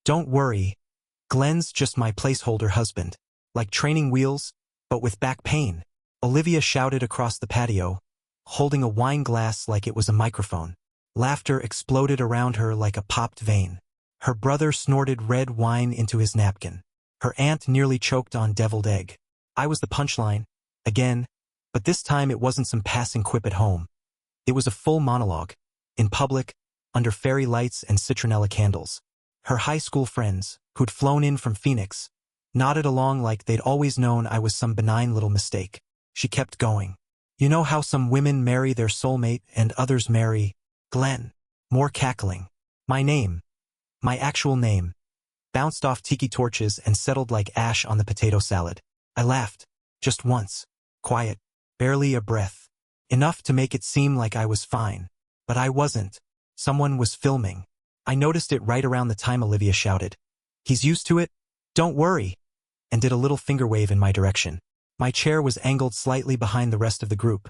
Don't worry. Glenn's just my placeholder husband. Like training wheels, but with back pain. Olivia shouted across the patio, holding a wine glass like it was a microphone. Laughter exploded around her like a popped vein. Her brother snorted red wine into his napkin. Her aunt nearly choked on deviled egg. I was the punchline, again, but this time it wasn't some passing quip at home. It was a full monologue, in public, under fairy lights and citronella candles. Her high school friends, who'd flown in from Phoenix, nodded along like they'd always known I was some benign little mistake. She kept going. You know how some women marry their soulmate and others marry Glenn? More cackling. My name, my actual name, bounced off tiki torches and settled like ash on the potato salad. I laughed, just once, quiet, barely a breath, enough to make it seem like I was fine. But I wasn't. Someone was filming. I noticed it right around the time Olivia shouted, "He's used to it? Don't worry," and did a little finger wave in my direction. My chair was angled slightly behind the rest of the group,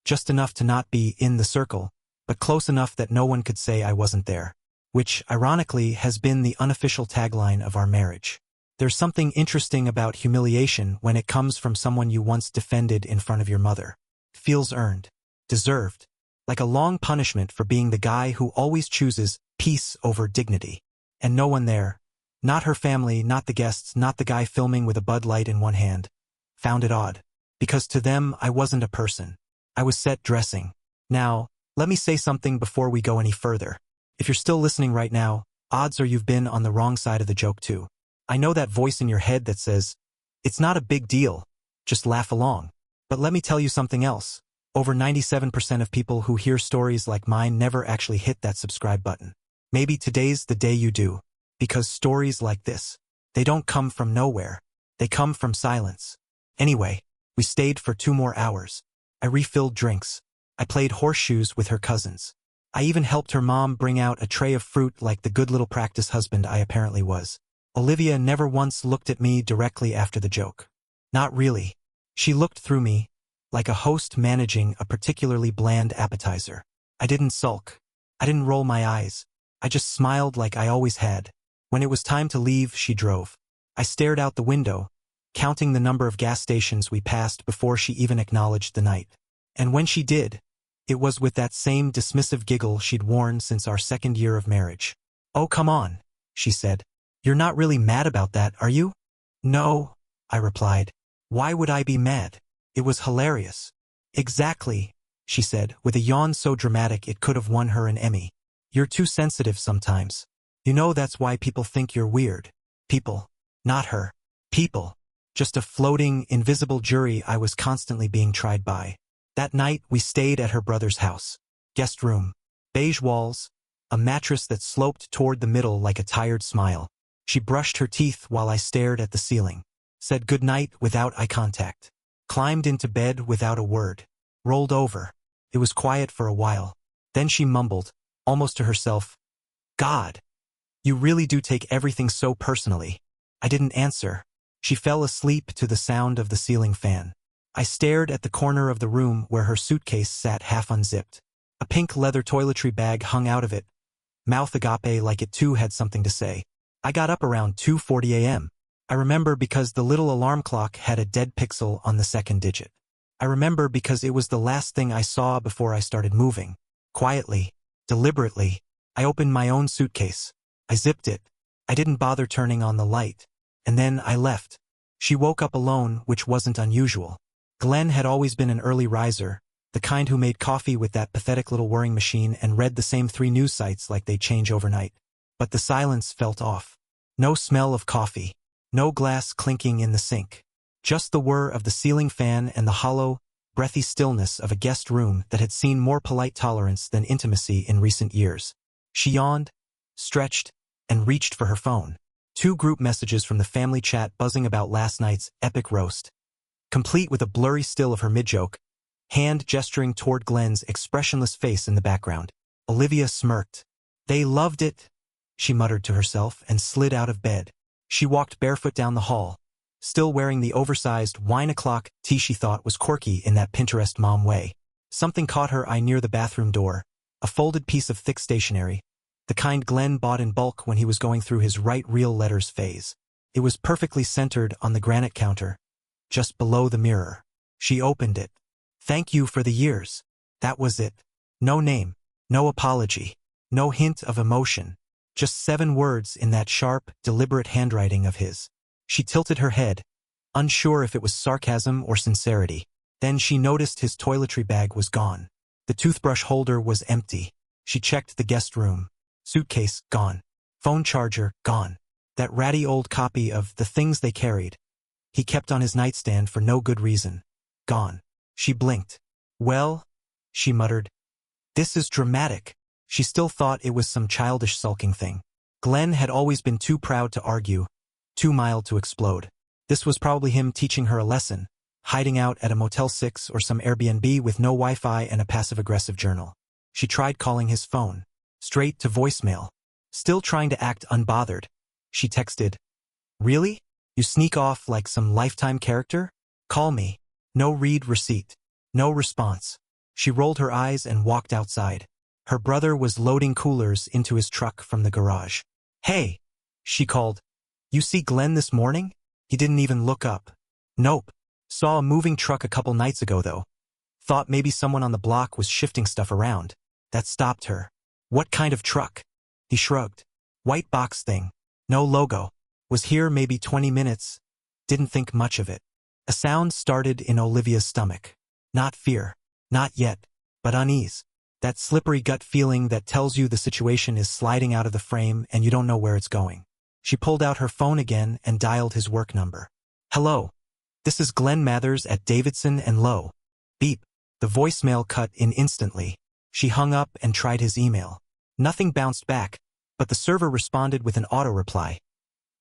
just enough to not be in the circle, but close enough that no one could say I wasn't there, which, ironically, has been the unofficial tagline of our marriage. There's something interesting about humiliation when it comes from someone you once defended in front of your mother. Feels earned, deserved, like a long punishment for being the guy who always chooses peace over dignity. And no one there, not her family, not the guests, not the guy filming with a Bud Light in one hand, found it odd. Because to them, I wasn't a person. I was set dressing. Now, let me say something before we go any further. If you're still listening right now, odds are you've been on the wrong side of the joke too. I know that voice in your head that says, it's not a big deal, just laugh along. But let me tell you something else. Over 97% of people who hear stories like mine never actually hit that subscribe button. Maybe today's the day you do. Because stories like this, they don't come from nowhere. They come from silence. Anyway, we stayed for 2 more hours. I refilled drinks. I played horseshoes with her cousins. I even helped her mom bring out a tray of fruit like the good little practice husband I apparently was. Olivia never once looked at me directly after the joke. Not really. She looked through me, like a host managing a particularly bland appetizer. I didn't sulk. I didn't roll my eyes. I just smiled like I always had. When it was time to leave, she drove. I stared out the window, counting the number of gas stations we passed before she even acknowledged the night. And when she did, it was with that same dismissive giggle she'd worn since our 2nd year of marriage. "Oh, come on," she said. "You're not really mad about that, are you?" "No," I replied. "Why would I be mad? It was hilarious." "Exactly," she said, with a yawn so dramatic it could have won her an Emmy. "You're too sensitive sometimes. You know that's why people think you're weird." People. Not her. People. Just a floating, invisible jury I was constantly being tried by. That night, we stayed at her brother's house. Guest room. Beige walls. A mattress that sloped toward the middle like a tired smile. She brushed her teeth while I stared at the ceiling. Said goodnight without eye contact. Climbed into bed without a word. Rolled over. It was quiet for a while. Then she mumbled, almost to herself, "God, you really do take everything so personally." I didn't answer. She fell asleep to the sound of the ceiling fan. I stared at the corner of the room where her suitcase sat half unzipped. A pink leather toiletry bag hung out of it, mouth agape like it too had something to say. I got up around 2:40 a.m. I remember because the little alarm clock had a dead pixel on the 2nd digit. I remember because it was the last thing I saw before I started moving. Quietly, deliberately, I opened my own suitcase. I zipped it. I didn't bother turning on the light. And then I left. She woke up alone, which wasn't unusual. Glenn had always been an early riser, the kind who made coffee with that pathetic little whirring machine and read the same 3 news sites like they change overnight. But the silence felt off. No smell of coffee. No glass clinking in the sink. Just the whir of the ceiling fan and the hollow, breathy stillness of a guest room that had seen more polite tolerance than intimacy in recent years. She yawned, stretched, and reached for her phone. 2 group messages from the family chat buzzing about last night's epic roast. Complete with a blurry still of her mid-joke, hand gesturing toward Glenn's expressionless face in the background. Olivia smirked. "They loved it," she muttered to herself and slid out of bed. She walked barefoot down the hall, still wearing the oversized wine o'clock tee she thought was quirky in that Pinterest mom way. Something caught her eye near the bathroom door, a folded piece of thick stationery, The kind Glenn bought in bulk when he was going through his write real letters phase. It was perfectly centered on the granite counter, just below the mirror. She opened it. Thank you for the years. That was it. No name, no apology, no hint of emotion. Just 7 words in that sharp, deliberate handwriting of his. She tilted her head, unsure if it was sarcasm or sincerity. Then she noticed his toiletry bag was gone. The toothbrush holder was empty. She checked the guest room. Suitcase, gone. Phone charger, gone. That ratty old copy of The Things They Carried he kept on his nightstand for no good reason. Gone. She blinked. Well, she muttered. This is dramatic. She still thought it was some childish sulking thing. Glenn had always been too proud to argue, too mild to explode. This was probably him teaching her a lesson, hiding out at a Motel 6 or some Airbnb with no Wi-Fi and a passive-aggressive journal. She tried calling his phone. Straight to voicemail. Still trying to act unbothered. She texted, Really? You sneak off like some Lifetime character? Call me. No read receipt. No response. She rolled her eyes and walked outside. Her brother was loading coolers into his truck from the garage. Hey, she called. You see Glenn this morning? He didn't even look up. Nope. Saw a moving truck a couple nights ago though. Thought maybe someone on the block was shifting stuff around. That stopped her. What kind of truck? He shrugged. White box thing. No logo. Was here maybe 20 minutes. Didn't think much of it. A sound started in Olivia's stomach. Not fear. Not yet. But unease. That slippery gut feeling that tells you the situation is sliding out of the frame and you don't know where it's going. She pulled out her phone again and dialed his work number. Hello. This is Glenn Mathers at Davidson & Lowe. Beep. The voicemail cut in instantly. She hung up and tried his email. Nothing bounced back, but the server responded with an auto-reply.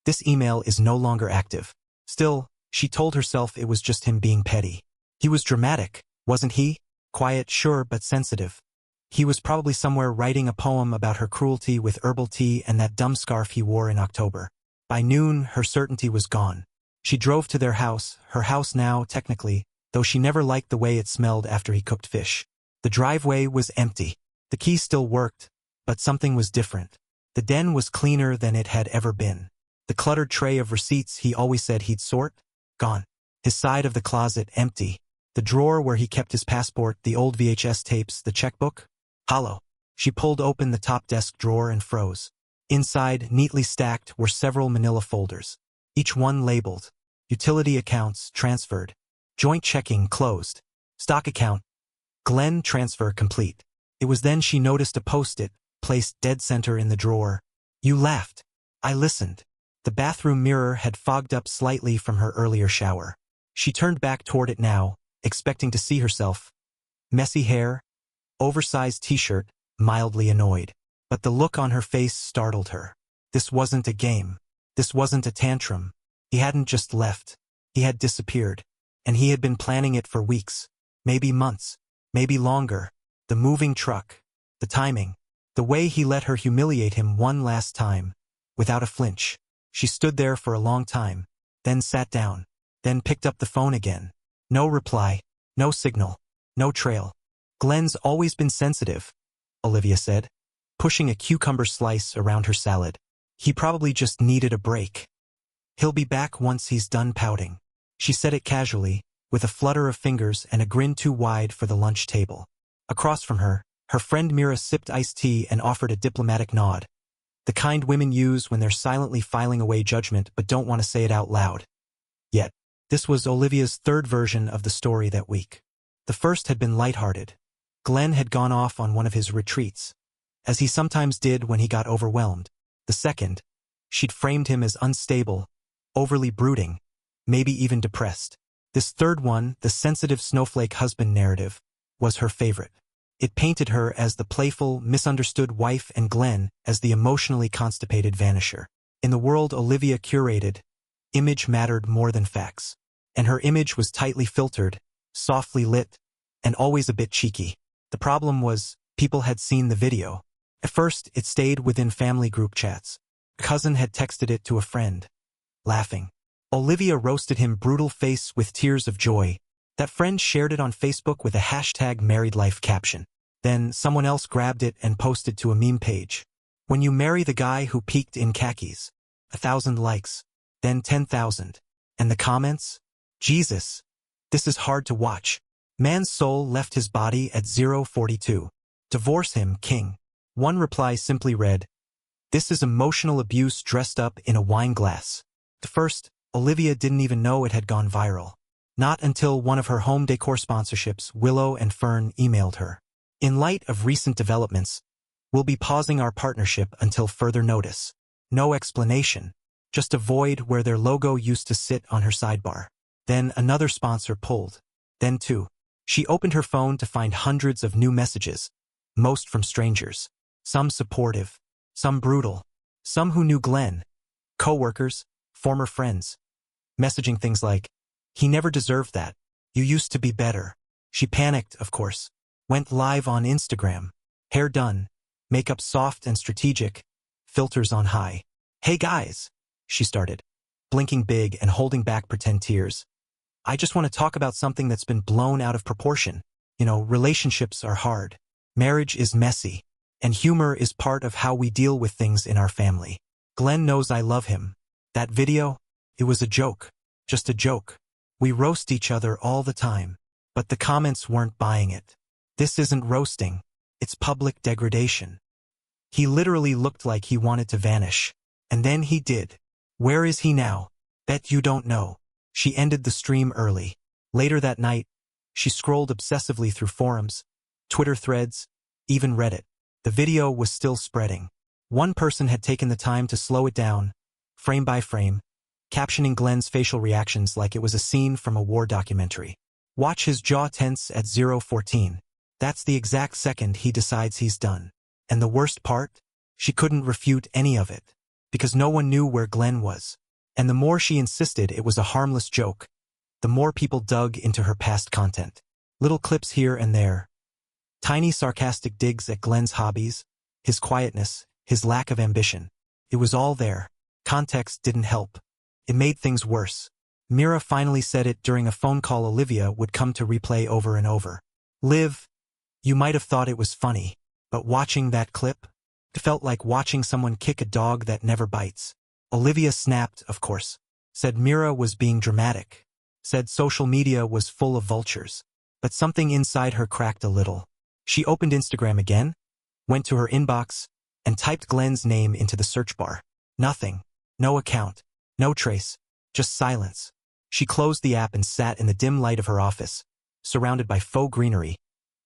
This email is no longer active. Still, she told herself it was just him being petty. He was dramatic, wasn't he? Quiet, sure, but sensitive. He was probably somewhere writing a poem about her cruelty with herbal tea and that dumb scarf he wore in October. By noon, her certainty was gone. She drove to their house, her house now, technically, though she never liked the way it smelled after he cooked fish. The driveway was empty. The key still worked, but something was different. The den was cleaner than it had ever been. The cluttered tray of receipts he always said he'd sort? Gone. His side of the closet empty. The drawer where he kept his passport, the old VHS tapes, the checkbook? Hollow. She pulled open the top desk drawer and froze. Inside, neatly stacked, were several manila folders. Each one labeled. Utility accounts, transferred. Joint checking, closed. Stock account. Glenn, transfer complete. It was then she noticed a post-it, placed dead center in the drawer. You laughed. I listened. The bathroom mirror had fogged up slightly from her earlier shower. She turned back toward it now, expecting to see herself. Messy hair, oversized t-shirt, mildly annoyed. But the look on her face startled her. This wasn't a game. This wasn't a tantrum. He hadn't just left. He had disappeared. And he had been planning it for weeks. Maybe months. Maybe longer. The moving truck. The timing. The way he let her humiliate him one last time. Without a flinch. She stood there for a long time. Then sat down. Then picked up the phone again. No reply. No signal. No trail. Glenn's always been sensitive, Olivia said, pushing a cucumber slice around her salad. He probably just needed a break. He'll be back once he's done pouting. She said it casually, with a flutter of fingers and a grin too wide for the lunch table. Across from her, her friend Mira sipped iced tea and offered a diplomatic nod. The kind women use when they're silently filing away judgment but don't want to say it out loud. Yet, this was Olivia's third version of the story that week. The first had been lighthearted. Glenn had gone off on one of his retreats, as he sometimes did when he got overwhelmed. The second, she'd framed him as unstable, overly brooding, maybe even depressed. This third one, the sensitive snowflake husband narrative, was her favorite. It painted her as the playful, misunderstood wife and Glenn as the emotionally constipated vanisher. In the world Olivia curated, image mattered more than facts. And her image was tightly filtered, softly lit, and always a bit cheeky. The problem was, people had seen the video. At first, it stayed within family group chats. A cousin had texted it to a friend. Laughing. Olivia roasted him brutal face with tears of joy. That friend shared it on Facebook with a hashtag married life caption. Then someone else grabbed it and posted to a meme page. When you marry the guy who peaked in khakis. 1,000 likes. Then 10,000. And the comments? Jesus. This is hard to watch. Man's soul left his body at 0:42. Divorce him, king. One reply simply read, "This is emotional abuse dressed up in a wine glass." At first, Olivia didn't even know it had gone viral. Not until one of her home decor sponsorships, Willow and Fern, emailed her. "In light of recent developments, we'll be pausing our partnership until further notice." No explanation, just a void where their logo used to sit on her sidebar. Then another sponsor pulled. Then two. She opened her phone to find hundreds of new messages, most from strangers. Some supportive, some brutal, some who knew Glenn. Co-workers, former friends. Messaging things like, "He never deserved that. You used to be better." She panicked, of course. Went live on Instagram. Hair done. Makeup soft and strategic. Filters on high. "Hey guys," she started, blinking big and holding back pretend tears. "I just want to talk about something that's been blown out of proportion. Relationships are hard. Marriage is messy. And humor is part of how we deal with things in our family. Glenn knows I love him. That video? It was a joke. Just a joke. We roast each other all the time. But the comments weren't buying it. This isn't roasting. It's public degradation. He literally looked like he wanted to vanish. And then he did. Where is he now? Bet you don't know." She ended the stream early. Later that night, she scrolled obsessively through forums, Twitter threads, even Reddit. The video was still spreading. One person had taken the time to slow it down, frame by frame, captioning Glenn's facial reactions like it was a scene from a war documentary. "Watch his jaw tense at 0:14. That's the exact second he decides he's done." And the worst part? She couldn't refute any of it, because no one knew where Glenn was. And the more she insisted it was a harmless joke, the more people dug into her past content. Little clips here and there. Tiny sarcastic digs at Glenn's hobbies, his quietness, his lack of ambition. It was all there. Context didn't help. It made things worse. Mira finally said it during a phone call Olivia would come to replay over and over. "Liv, you might have thought it was funny, but watching that clip, it felt like watching someone kick a dog that never bites." Olivia snapped, of course. Said Mira was being dramatic. Said social media was full of vultures. But something inside her cracked a little. She opened Instagram again, went to her inbox, and typed Glenn's name into the search bar. Nothing. No account. No trace. Just silence. She closed the app and sat in the dim light of her office, surrounded by faux greenery,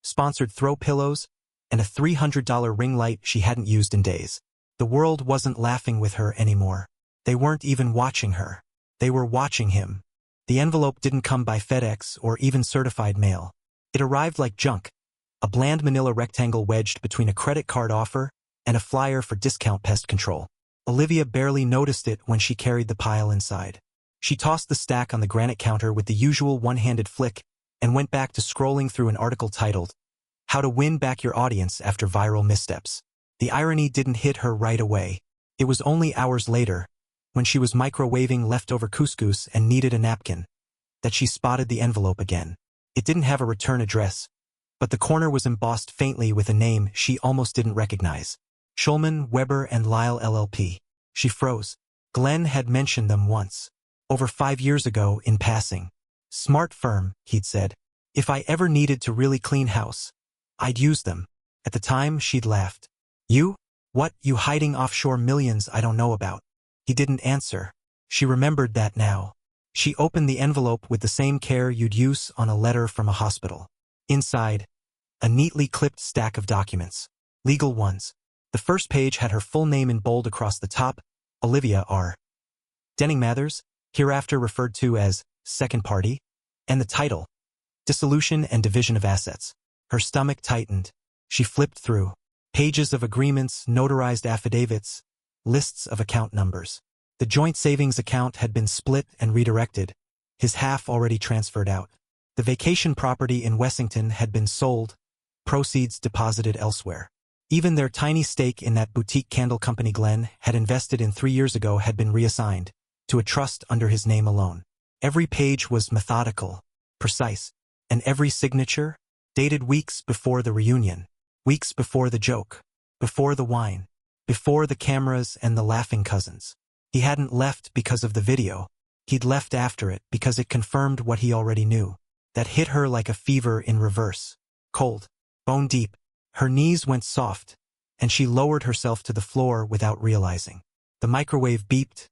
sponsored throw pillows, and a $300 ring light she hadn't used in days. The world wasn't laughing with her anymore. They weren't even watching her. They were watching him. The envelope didn't come by FedEx or even certified mail. It arrived like junk, a bland manila rectangle wedged between a credit card offer and a flyer for discount pest control. Olivia barely noticed it when she carried the pile inside. She tossed the stack on the granite counter with the usual one-handed flick and went back to scrolling through an article titled, "How to Win Back Your Audience After Viral Missteps." The irony didn't hit her right away. It was only hours later, when she was microwaving leftover couscous and needed a napkin, that she spotted the envelope again. It didn't have a return address, but the corner was embossed faintly with a name she almost didn't recognize. Schulman, Weber, and Lyle LLP. She froze. Glenn had mentioned them once. Over 5 years ago, in passing. "Smart firm," he'd said. "If I ever needed to really clean house, I'd use them." At the time, she'd laughed. "You? What, you hiding offshore millions I don't know about?" He didn't answer. She remembered that now. She opened the envelope with the same care you'd use on a letter from a hospital. Inside, a neatly clipped stack of documents. Legal ones. The first page had her full name in bold across the top, Olivia R. Denning Mathers, hereafter referred to as Second Party, and the title, Dissolution and Division of Assets. Her stomach tightened. She flipped through. Pages of agreements, notarized affidavits, lists of account numbers. The joint savings account had been split and redirected, his half already transferred out. The vacation property in Wessington had been sold, proceeds deposited elsewhere. Even their tiny stake in that boutique candle company Glenn had invested in 3 years ago had been reassigned to a trust under his name alone. Every page was methodical, precise, and every signature dated weeks before the reunion, weeks before the joke, before the wine. before the cameras and the laughing cousins. He hadn't left because of the video. He'd left after it because it confirmed what he already knew. That hit her like a fever in reverse. Cold. Bone deep. Her knees went soft, and she lowered herself to the floor without realizing. The microwave beeped,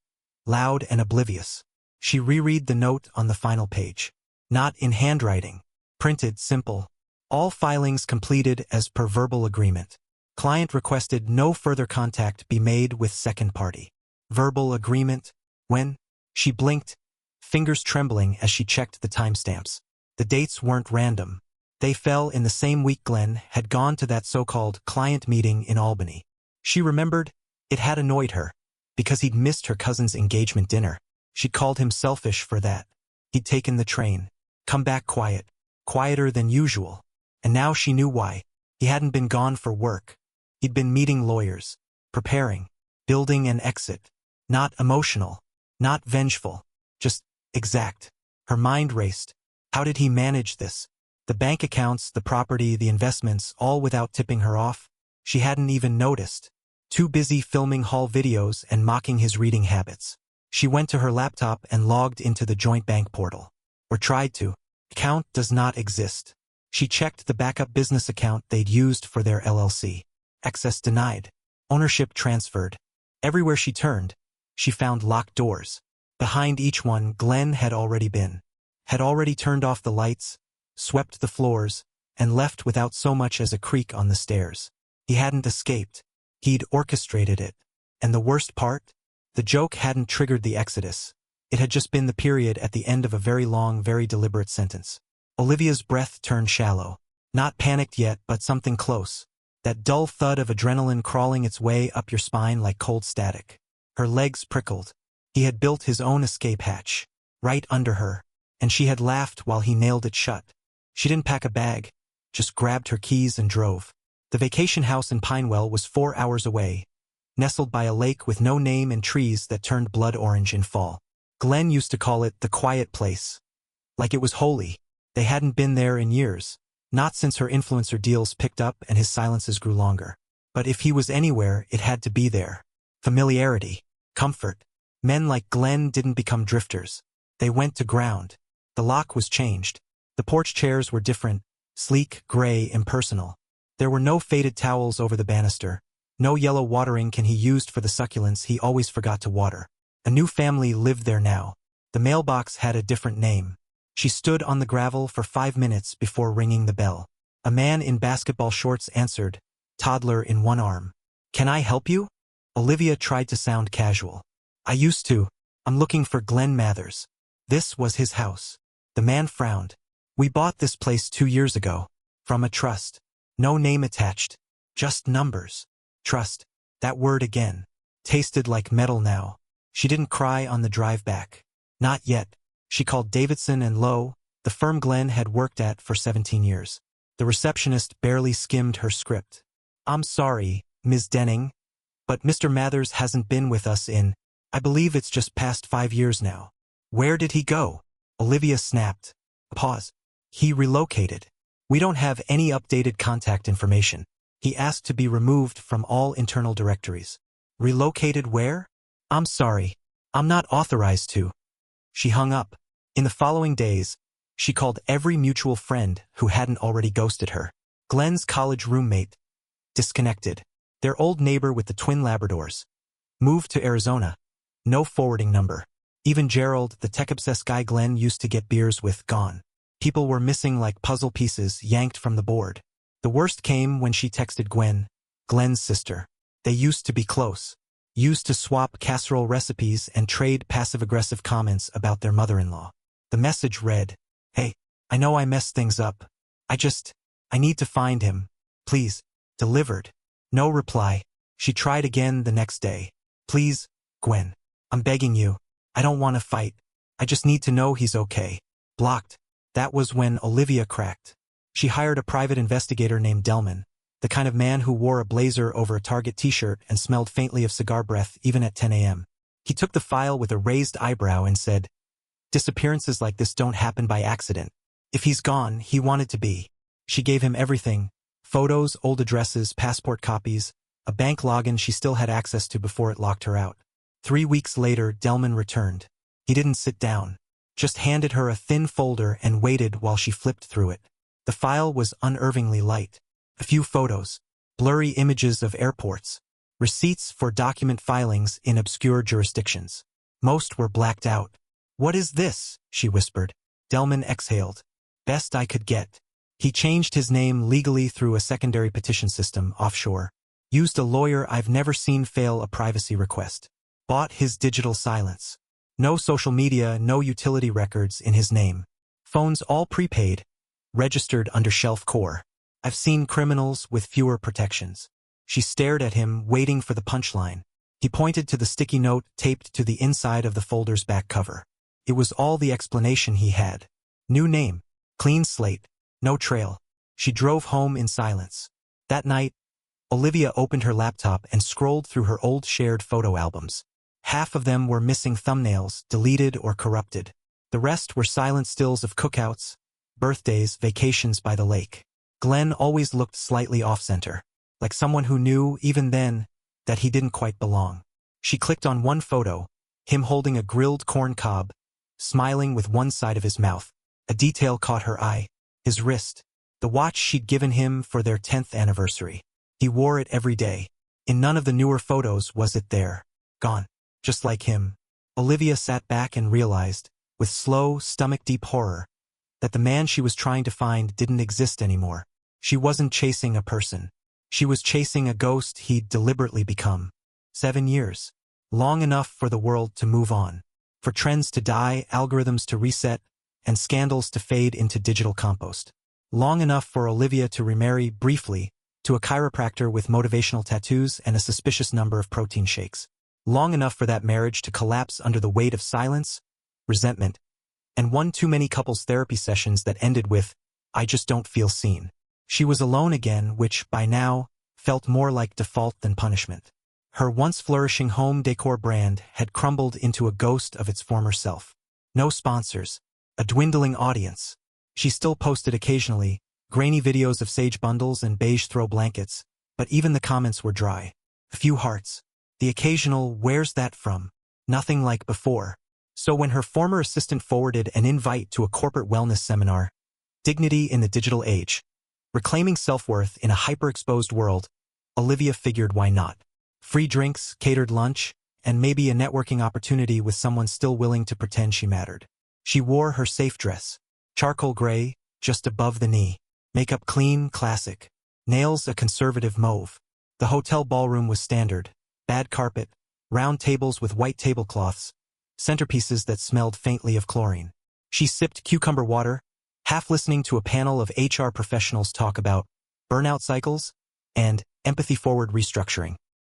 loud and oblivious. She reread the note on the final page. Not in handwriting. Printed simple. All filings completed as per verbal agreement. Client requested no further contact be made with second party. Verbal agreement? When? She blinked, fingers trembling as she checked the timestamps. The dates weren't random. They fell in the same week Glenn had gone to that so-called client meeting in Albany. She remembered it had annoyed her, because he'd missed her cousin's engagement dinner. She'd called him selfish for that. He'd taken the train, come back quiet, quieter than usual. And now she knew why. He hadn't been gone for work. He'd been meeting lawyers, preparing, building an exit. Not emotional, not vengeful, just exact. Her mind raced. How did he manage this? The bank accounts, the property, the investments, all without tipping her off? She hadn't even noticed. Too busy filming haul videos and mocking his reading habits. She went to her laptop and logged into the joint bank portal. Or tried to. Account does not exist. She checked the backup business account they'd used for their LLC. Access denied. Ownership transferred. Everywhere she turned, she found locked doors. Behind each one, Glenn had already been. Had already turned off the lights, swept the floors, and left without so much as a creak on the stairs. He hadn't escaped. He'd orchestrated it. And the worst part? The joke hadn't triggered the exodus. It had just been the period at the end of a very long, very deliberate sentence. Olivia's breath turned shallow. Not panicked yet, but something close. That dull thud of adrenaline crawling its way up your spine like cold static. Her legs prickled. He had built his own escape hatch, right under her, and she had laughed while he nailed it shut. She didn't pack a bag, just grabbed her keys and drove. The vacation house in Pinewell was 4 hours away, nestled by a lake with no name and trees that turned blood orange in fall. Glenn used to call it the quiet place. Like it was holy. They hadn't been there in years, not since her influencer deals picked up and his silences grew longer. But if he was anywhere, it had to be there. Familiarity. Comfort. Men like Glenn didn't become drifters. They went to ground. The lock was changed. The porch chairs were different, sleek, gray, impersonal. There were no faded towels over the banister, no yellow watering can he used for the succulents he always forgot to water. A new family lived there now. The mailbox had a different name. She stood on the gravel for 5 minutes before ringing the bell. A man in basketball shorts answered, toddler in one arm. Can I help you? Olivia tried to sound casual. I used to. I'm looking for Glenn Mathers. This was his house. The man frowned. We bought this place 2 years ago. From a trust. No name attached. Just numbers. Trust. That word again. Tasted like metal now. She didn't cry on the drive back. Not yet. She called Davidson and Lowe, the firm Glenn had worked at for 17 years. The receptionist barely skimmed her script. I'm sorry, Ms. Denning, but Mr. Mathers hasn't been with us in, I believe it's just past 5 years now. Where did he go? Olivia snapped. Pause. He relocated. We don't have any updated contact information. He asked to be removed from all internal directories. Relocated where? I'm sorry. I'm not authorized to. She hung up. In the following days, she called every mutual friend who hadn't already ghosted her. Glenn's college roommate. Disconnected. Their old neighbor with the twin Labradors. Moved to Arizona. No forwarding number. Even Gerald, the tech-obsessed guy Glenn used to get beers with, gone. People were missing like puzzle pieces yanked from the board. The worst came when she texted Gwen, Glenn's sister. They used to be close. Used to swap casserole recipes and trade passive-aggressive comments about their mother-in-law. The message read, Hey, I know I messed things up. I need to find him. Please. Delivered. No reply. She tried again the next day. Please, Gwen. I'm begging you. I don't want to fight. I just need to know he's okay. Blocked. That was when Olivia cracked. She hired a private investigator named Delman, the kind of man who wore a blazer over a Target t-shirt and smelled faintly of cigar breath even at 10 a.m. He took the file with a raised eyebrow and said, Disappearances like this don't happen by accident. If he's gone, he wanted to be. She gave him everything. Photos, old addresses, passport copies, a bank login she still had access to before it locked her out. 3 weeks later, Delman returned. He didn't sit down, just handed her a thin folder and waited while she flipped through it. The file was unnervingly light. A few photos, blurry images of airports, receipts for document filings in obscure jurisdictions. Most were blacked out. "What is this?" she whispered. Delman exhaled. "Best I could get." He changed his name legally through a secondary petition system offshore. Used a lawyer I've never seen fail a privacy request. Bought his digital silence. No social media, no utility records in his name. Phones all prepaid, registered under Shelf Core. I've seen criminals with fewer protections. She stared at him, waiting for the punchline. He pointed to the sticky note taped to the inside of the folder's back cover. It was all the explanation he had. New name, clean slate, no trail. She drove home in silence. That night, Olivia opened her laptop and scrolled through her old shared photo albums. Half of them were missing thumbnails, deleted or corrupted. The rest were silent stills of cookouts, birthdays, vacations by the lake. Glenn always looked slightly off-center, like someone who knew, even then, that he didn't quite belong. She clicked on one photo, him holding a grilled corn cob, smiling with one side of his mouth. A detail caught her eye. His wrist. The watch she'd given him for their 10th anniversary. He wore it every day. In none of the newer photos was it there. Gone. Just like him. Olivia sat back and realized, with slow, stomach-deep horror, that the man she was trying to find didn't exist anymore. She wasn't chasing a person. She was chasing a ghost he'd deliberately become. 7 years. Long enough for the world to move on. For trends to die, algorithms to reset, and scandals to fade into digital compost. Long enough for Olivia to remarry briefly to a chiropractor with motivational tattoos and a suspicious number of protein shakes. Long enough for that marriage to collapse under the weight of silence, resentment, and one too many couples therapy sessions that ended with, "I just don't feel seen." She was alone again, which, by now, felt more like default than punishment. Her once flourishing home decor brand had crumbled into a ghost of its former self. No sponsors. A dwindling audience. She still posted occasionally, grainy videos of sage bundles and beige throw blankets, but even the comments were dry. A few hearts. The occasional, "Where's that from?" Nothing like before. So when her former assistant forwarded an invite to a corporate wellness seminar, Dignity in the Digital Age, Reclaiming Self-Worth in a Hyper-Exposed World, Olivia figured why not. Free drinks, catered lunch, and maybe a networking opportunity with someone still willing to pretend she mattered. She wore her safe dress. Charcoal gray, just above the knee. Makeup clean, classic. Nails a conservative mauve. The hotel ballroom was standard. Bad carpet, round tables with white tablecloths, centerpieces that smelled faintly of chlorine. She sipped cucumber water, half listening to a panel of HR professionals talk about burnout cycles and empathy-forward restructuring.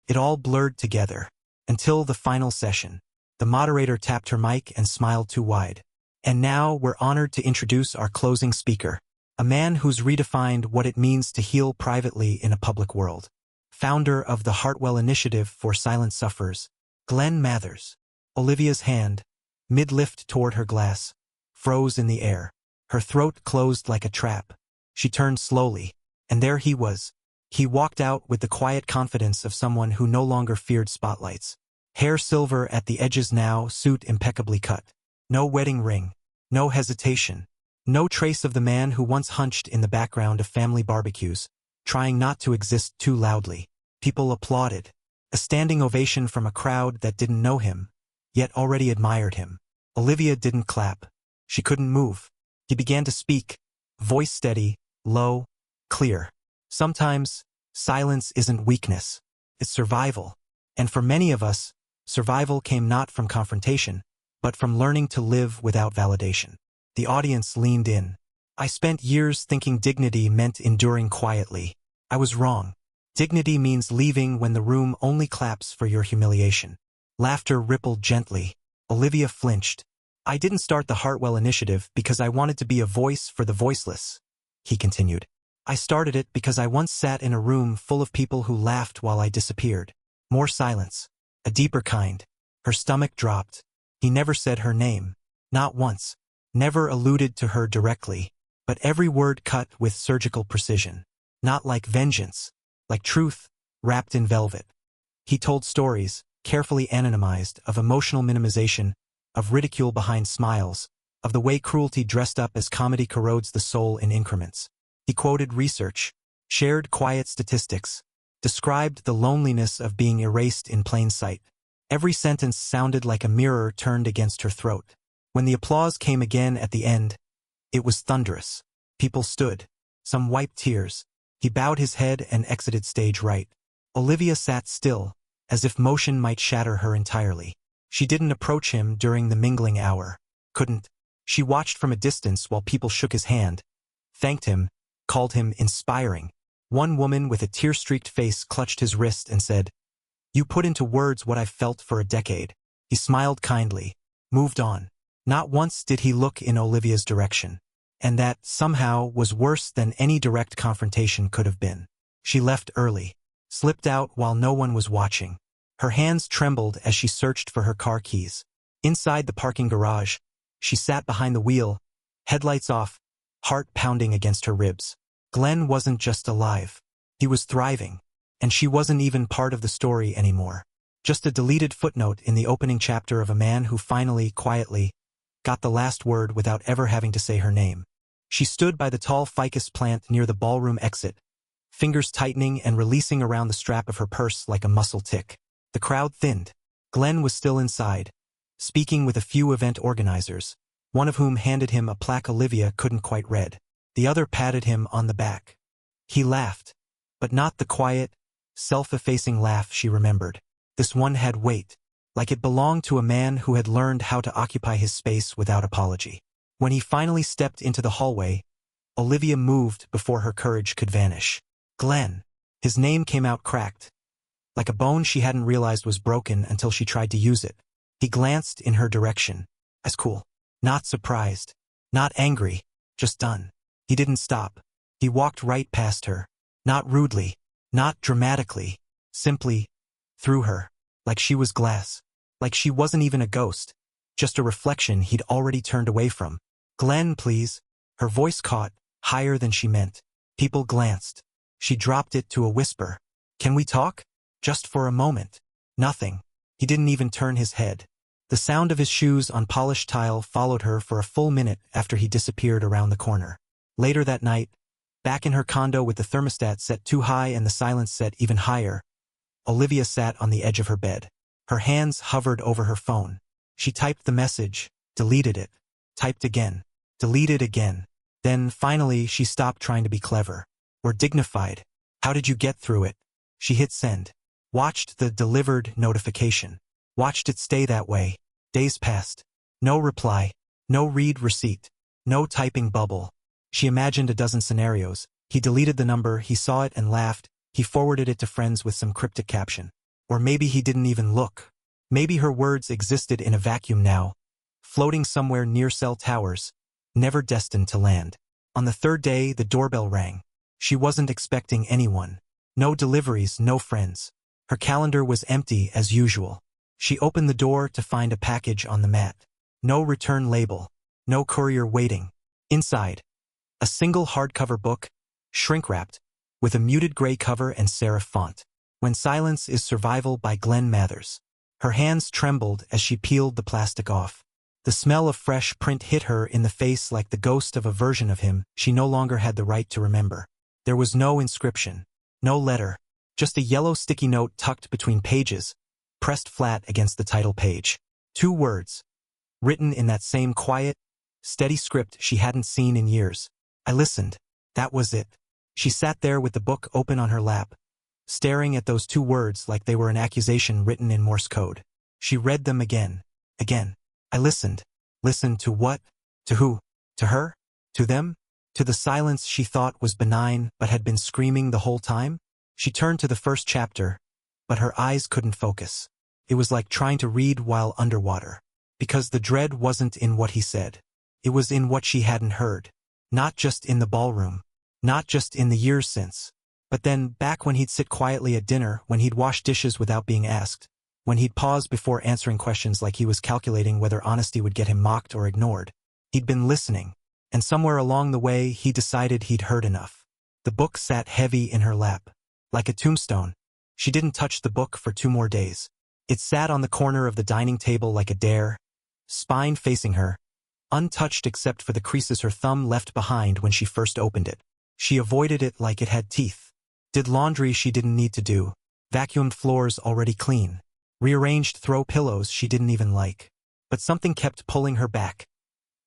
It all blurred together, until the final session. The moderator tapped her mic and smiled too wide. And now we're honored to introduce our closing speaker, a man who's redefined what it means to heal privately in a public world. Founder of the Hartwell Initiative for Silent Sufferers, Glenn Mathers. Olivia's hand, mid-lift toward her glass, froze in the air. Her throat closed like a trap. She turned slowly, and there he was. He walked out with the quiet confidence of someone who no longer feared spotlights. Hair silver at the edges now, suit impeccably cut. No wedding ring, no hesitation. No trace of the man who once hunched in the background of family barbecues, trying not to exist too loudly. People applauded. A standing ovation from a crowd that didn't know him, yet already admired him. Olivia didn't clap. She couldn't move. He began to speak, voice steady, low, clear. Sometimes, silence isn't weakness. It's survival. And for many of us, survival came not from confrontation, but from learning to live without validation. The audience leaned in. I spent years thinking dignity meant enduring quietly. I was wrong. Dignity means leaving when the room only claps for your humiliation. Laughter rippled gently. Olivia flinched. I didn't start the Hartwell Initiative because I wanted to be a voice for the voiceless, he continued. I started it because I once sat in a room full of people who laughed while I disappeared. More silence. A deeper kind. Her stomach dropped. He never said her name. Not once. Never alluded to her directly. But every word cut with surgical precision. Not like vengeance. Like truth. wrapped in velvet. He told stories, carefully anonymized, of emotional minimization, of ridicule behind smiles, of the way cruelty dressed up as comedy corrodes the soul in increments. He quoted research, shared quiet statistics, described the loneliness of being erased in plain sight. Every sentence sounded like a mirror turned against her throat. When the applause came again at the end, it was thunderous. People stood. Some wiped tears. He bowed his head and exited stage right. Olivia sat still, as if motion might shatter her entirely. She didn't approach him during the mingling hour. Couldn't. She watched from a distance while people shook his hand, thanked him, called him inspiring. One woman with a tear-streaked face clutched his wrist and said, "You put into words what I've felt for a decade." He smiled kindly, moved on. Not once did he look in Olivia's direction. And that, somehow, was worse than any direct confrontation could have been. She left early, slipped out while no one was watching. Her hands trembled as she searched for her car keys. Inside the parking garage, she sat behind the wheel, headlights off, heart pounding against her ribs. Glenn wasn't just alive. He was thriving. And she wasn't even part of the story anymore. Just a deleted footnote in the opening chapter of a man who finally, quietly, got the last word without ever having to say her name. She stood by the tall ficus plant near the ballroom exit, fingers tightening and releasing around the strap of her purse like a muscle tick. The crowd thinned. Glenn was still inside, speaking with a few event organizers, one of whom handed him a plaque Olivia couldn't quite read. The other patted him on the back. He laughed, but not the quiet, self-effacing laugh she remembered. This one had weight, like it belonged to a man who had learned how to occupy his space without apology. When he finally stepped into the hallway, Olivia moved before her courage could vanish. Glenn. His name came out cracked, like a bone she hadn't realized was broken until she tried to use it. He glanced in her direction. As cool. Not surprised. Not angry. Just done. He didn't stop. He walked right past her. Not rudely. Not dramatically. Simply, through her. Like she was glass. Like she wasn't even a ghost. Just a reflection he'd already turned away from. "Glenn, please." Her voice caught, higher than she meant. People glanced. She dropped it to a whisper. "Can we talk? Just for a moment." Nothing. He didn't even turn his head. The sound of his shoes on polished tile followed her for a full minute after he disappeared around the corner. Later that night, back in her condo with the thermostat set too high and the silence set even higher, Olivia sat on the edge of her bed. Her hands hovered over her phone. She typed the message, deleted it, typed again, deleted again. Then, finally, she stopped trying to be clever or dignified. How did you get through it? She hit send. Watched the delivered notification. Watched it stay that way. Days passed. No reply. No read receipt. No typing bubble. She imagined a dozen scenarios. He deleted the number, he saw it and laughed. He forwarded it to friends with some cryptic caption. Or maybe he didn't even look. Maybe her words existed in a vacuum now, floating somewhere near cell towers, never destined to land. On the third day, the doorbell rang. She wasn't expecting anyone. No deliveries, no friends. Her calendar was empty as usual. She opened the door to find a package on the mat. No return label. No courier waiting. Inside, a single hardcover book, shrink-wrapped, with a muted gray cover and serif font. When Silence is Survival by Glenn Mathers. Her hands trembled as she peeled the plastic off. The smell of fresh print hit her in the face like the ghost of a version of him she no longer had the right to remember. There was no inscription, no letter, just a yellow sticky note tucked between pages, pressed flat against the title page. 2 words, written in that same quiet, steady script she hadn't seen in years. I listened. That was it. She sat there with the book open on her lap, staring at those 2 words like they were an accusation written in Morse code. She read them again. Again. I listened. Listened to what? To who? To her? To them? To the silence she thought was benign but had been screaming the whole time? She turned to the first chapter, but her eyes couldn't focus. It was like trying to read while underwater. Because the dread wasn't in what he said. It was in what she hadn't heard. Not just in the ballroom. Not just in the years since. But then, back when he'd sit quietly at dinner, when he'd wash dishes without being asked, when he'd pause before answering questions like he was calculating whether honesty would get him mocked or ignored. He'd been listening, and somewhere along the way he decided he'd heard enough. The book sat heavy in her lap, like a tombstone, She didn't touch the book for 2 more days. It sat on the corner of the dining table like a dare, spine facing her, untouched except for the creases her thumb left behind when she first opened it. She avoided it like it had teeth. Did laundry she didn't need to do, vacuumed floors already clean, rearranged throw pillows she didn't even like. But something kept pulling her back.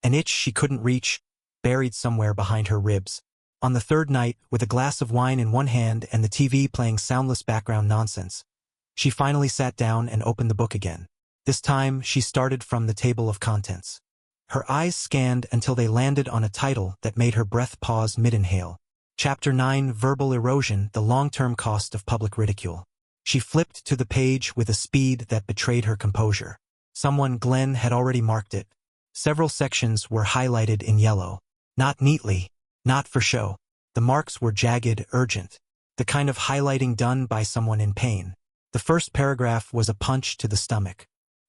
An itch she couldn't reach, buried somewhere behind her ribs. On the 3rd night, with a glass of wine in one hand and the TV playing soundless background nonsense, she finally sat down and opened the book again. This time, she started from the table of contents. Her eyes scanned until they landed on a title that made her breath pause mid-inhale. Chapter 9, Verbal Erosion, the Long-Term Cost of Public Ridicule. She flipped to the page with a speed that betrayed her composure. Glenn had already marked it. Several sections were highlighted in yellow. Not neatly, not for show. The marks were jagged, urgent. The kind of highlighting done by someone in pain. The first paragraph was a punch to the stomach.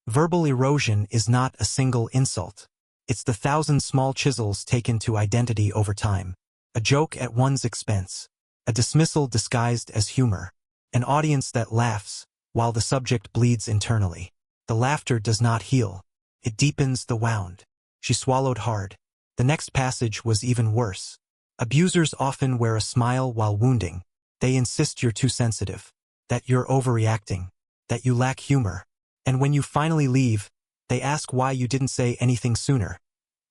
Verbal erosion is not a single insult. It's the 1,000 small chisels taken to identity over time. A joke at one's expense. A dismissal disguised as humor. An audience that laughs, while the subject bleeds internally. The laughter does not heal. It deepens the wound. She swallowed hard. The next passage was even worse. Abusers often wear a smile while wounding. They insist you're too sensitive, that you're overreacting, that you lack humor. And when you finally leave, they ask why you didn't say anything sooner.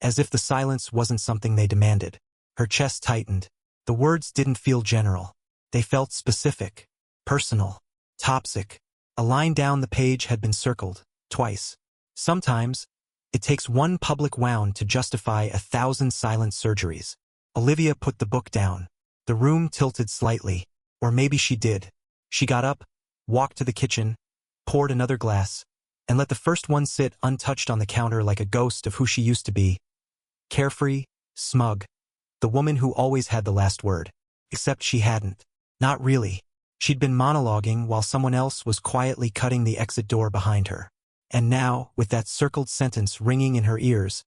As if the silence wasn't something they demanded. Her chest tightened. The words didn't feel general. They felt specific, personal, toxic. A line down the page had been circled, twice. Sometimes, it takes one public wound to justify 1,000 silent surgeries. Olivia put the book down. The room tilted slightly. Or maybe she did. She got up, walked to the kitchen, poured another glass, and let the first one sit untouched on the counter like a ghost of who she used to be. Carefree, smug. The woman who always had the last word. Except she hadn't. Not really. She'd been monologuing while someone else was quietly cutting the exit door behind her. And now, with that circled sentence ringing in her ears,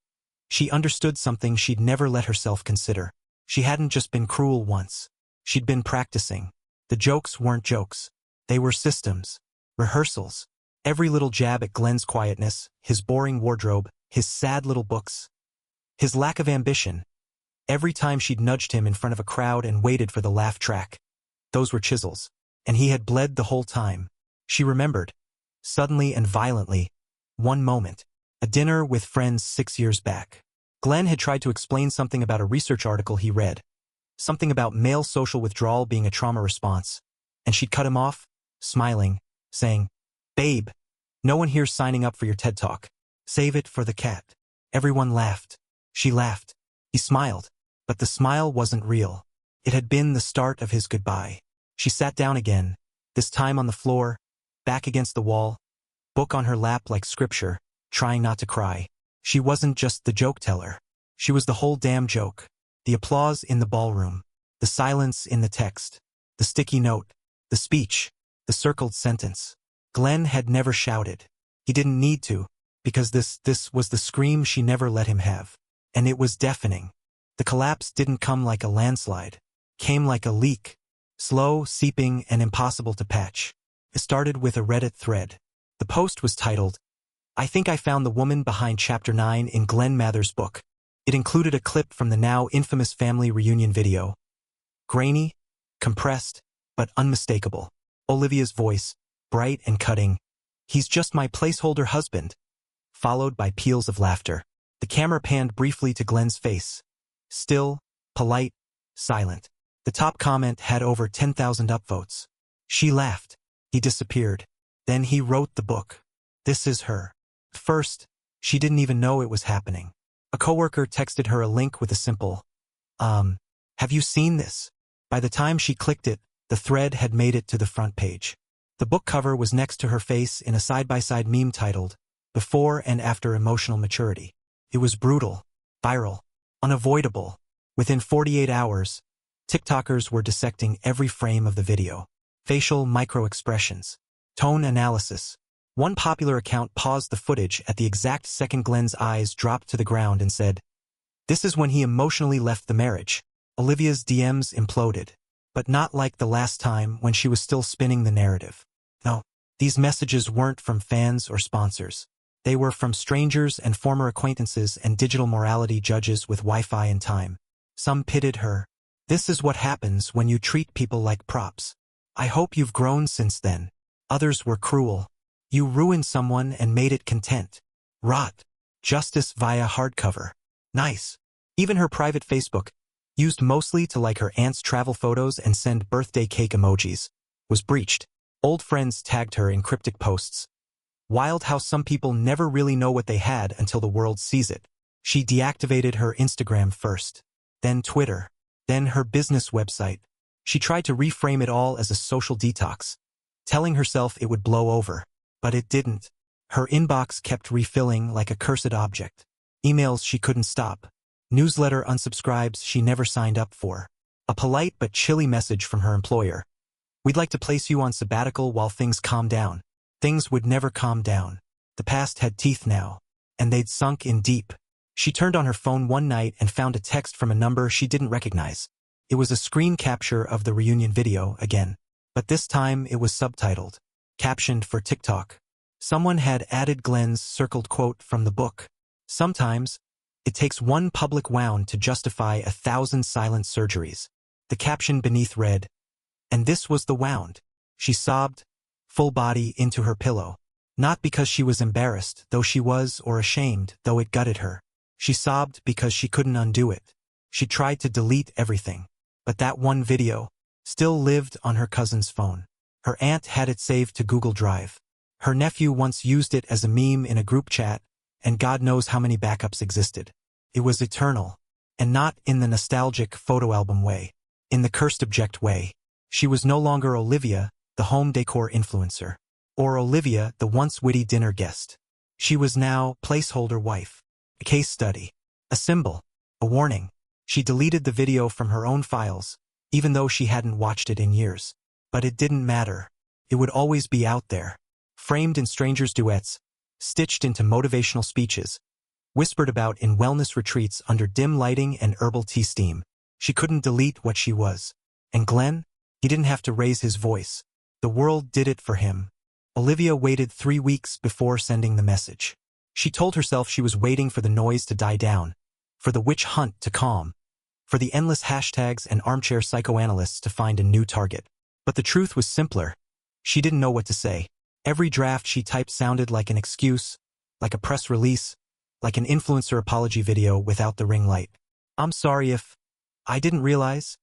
she understood something she'd never let herself consider. She hadn't just been cruel once. She'd been practicing. The jokes weren't jokes. They were systems. Rehearsals. Every little jab at Glenn's quietness, his boring wardrobe, his sad little books. His lack of ambition. Every time she'd nudged him in front of a crowd and waited for the laugh track. Those were chisels. And he had bled the whole time. She remembered. Suddenly and violently. One moment. A dinner with friends 6 years back. Glenn had tried to explain something about a research article he read. Something about male social withdrawal being a trauma response. And she'd cut him off, smiling, saying, "Babe, no one here's signing up for your TED Talk. Save it for the cat." Everyone laughed. She laughed. He smiled. But the smile wasn't real. It had been the start of his goodbye. She sat down again, this time on the floor, back against the wall, book on her lap like scripture, trying not to cry. She wasn't just the joke teller. She was the whole damn joke. The applause in the ballroom. The silence in the text. The sticky note. The speech. The circled sentence. Glenn had never shouted. He didn't need to, because this was the scream she never let him have. And it was deafening. The collapse didn't come like a landslide. Came like a leak. Slow, seeping, and impossible to patch. It started with a Reddit thread. The post was titled, "I think I found the woman behind Chapter 9 in Glenn Mather's book." It included a clip from the now infamous family reunion video. Grainy, compressed, but unmistakable. Olivia's voice, bright and cutting. "He's just my placeholder husband." Followed by peals of laughter. The camera panned briefly to Glenn's face. Still, polite, silent. The top comment had over 10,000 upvotes. She laughed. He disappeared. Then he wrote the book. This is her. First, she didn't even know it was happening. A coworker texted her a link with a simple, "Have you seen this?" By the time she clicked it, the thread had made it to the front page. The book cover was next to her face in a side-by-side meme titled, "Before and After Emotional Maturity." It was brutal, viral, unavoidable. Within 48 hours, TikTokers were dissecting every frame of the video. Facial micro-expressions. Tone analysis. One popular account paused the footage at the exact second Glenn's eyes dropped to the ground and said, "This is when he emotionally left the marriage." Olivia's DMs imploded. but not like the last time when she was still spinning the narrative. No, these messages weren't from fans or sponsors. They were from strangers and former acquaintances and digital morality judges with Wi-Fi and time. Some pitted her. This is what happens when you treat people like props. I hope you've grown since then. Others were cruel. You ruined someone and made it content. Rot. Justice via hardcover. Nice. Even her private Facebook, used mostly to like her aunt's travel photos and send birthday cake emojis, was breached. Old friends tagged her in cryptic posts. Wild how some people never really know what they had until the world sees it. She deactivated her Instagram first, then Twitter, then her business website. She tried to reframe it all as a social detox, telling herself it would blow over, but it didn't. Her inbox kept refilling like a cursed object. Emails she couldn't stop. Newsletter unsubscribes she never signed up for. A polite but chilly message from her employer. We'd like to place you on sabbatical while things calm down. Things would never calm down. The past had teeth now, and they'd sunk in deep. She turned on her phone one night and found a text from a number she didn't recognize. It was a screen capture of the reunion video again, but this time it was subtitled, captioned for TikTok. Someone had added Glenn's circled quote from the book. Sometimes, it takes one public wound to justify 1,000 silent surgeries. The caption beneath read, and this was the wound. She sobbed, full body into her pillow. Not because she was embarrassed, though she was, or ashamed, though it gutted her. She sobbed because she couldn't undo it. She tried to delete everything. But that one video still lived on her cousin's phone. Her aunt had it saved to Google Drive. Her nephew once used it as a meme in a group chat, and God knows how many backups existed. It was eternal, and not in the nostalgic photo album way, in the cursed object way. She was no longer Olivia, the home decor influencer, or Olivia, the once witty dinner guest. She was now placeholder wife, a case study, a symbol, a warning. She deleted the video from her own files, even though she hadn't watched it in years. But it didn't matter. It would always be out there, framed in strangers' duets, stitched into motivational speeches, whispered about in wellness retreats under dim lighting and herbal tea steam. She couldn't delete what she was. And Glenn? He didn't have to raise his voice. The world did it for him. Olivia waited 3 weeks before sending the message. She told herself she was waiting for the noise to die down, for the witch hunt to calm, for the endless hashtags and armchair psychoanalysts to find a new target. But the truth was simpler. She didn't know what to say. Every draft she typed sounded like an excuse, like a press release, like an influencer apology video without the ring light. I'm sorry if I didn't realize.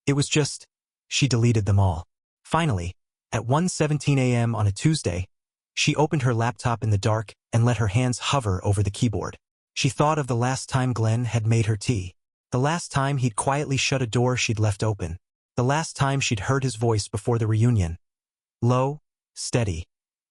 It was just, she deleted them all. Finally, at 1:17 a.m. on a Tuesday, she opened her laptop in the dark and let her hands hover over the keyboard. She thought of the last time Glenn had made her tea. The last time he'd quietly shut a door she'd left open. The last time she'd heard his voice before the reunion. Low, steady,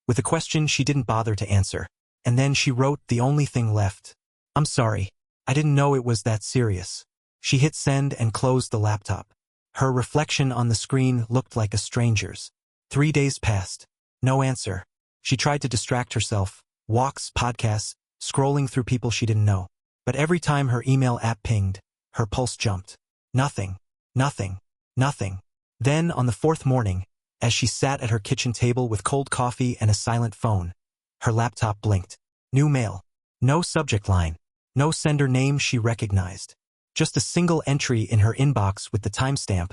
with a question she didn't bother to answer. And then she wrote the only thing left. I'm sorry. I didn't know it was that serious. She hit send and closed the laptop. Her reflection on the screen looked like a stranger's. 3 days passed. No answer. She tried to distract herself. Walks, podcasts, scrolling through people she didn't know. But every time her email app pinged, her pulse jumped. Nothing. Nothing. Nothing. Then, on the 4th morning, as she sat at her kitchen table with cold coffee and a silent phone, her laptop blinked. New mail. No subject line. No sender name she recognized. Just a single entry in her inbox with the timestamp,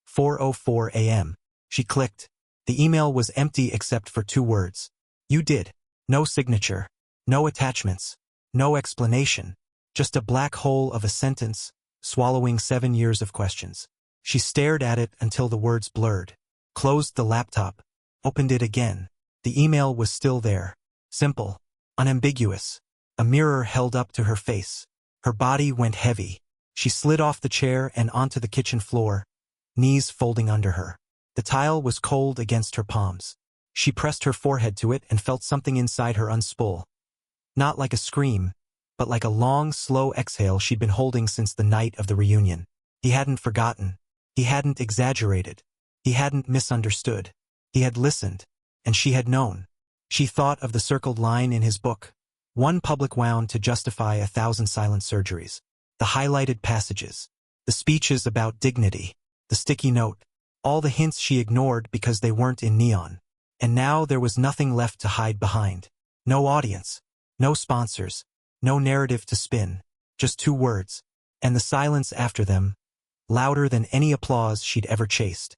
4:04 a.m. She clicked. The email was empty except for 2 words. You did. No signature. No attachments. No explanation. Just a black hole of a sentence, swallowing 7 years of questions. She stared at it until the words blurred. Closed the laptop. Opened it again. The email was still there. Simple. Unambiguous. A mirror held up to her face. Her body went heavy. She slid off the chair and onto the kitchen floor, knees folding under her. The tile was cold against her palms. She pressed her forehead to it and felt something inside her unspool. Not like a scream, but like a long, slow exhale she'd been holding since the night of the reunion. He hadn't forgotten. He hadn't exaggerated. He hadn't misunderstood. He had listened, and she had known. She thought of the circled line in his book. One public wound to justify 1,000 silent surgeries. The highlighted passages. The speeches about dignity. The sticky note. All the hints she ignored because they weren't in neon. And now there was nothing left to hide behind. No audience. No sponsors. No narrative to spin. Just 2 words. And the silence after them, louder than any applause she'd ever chased.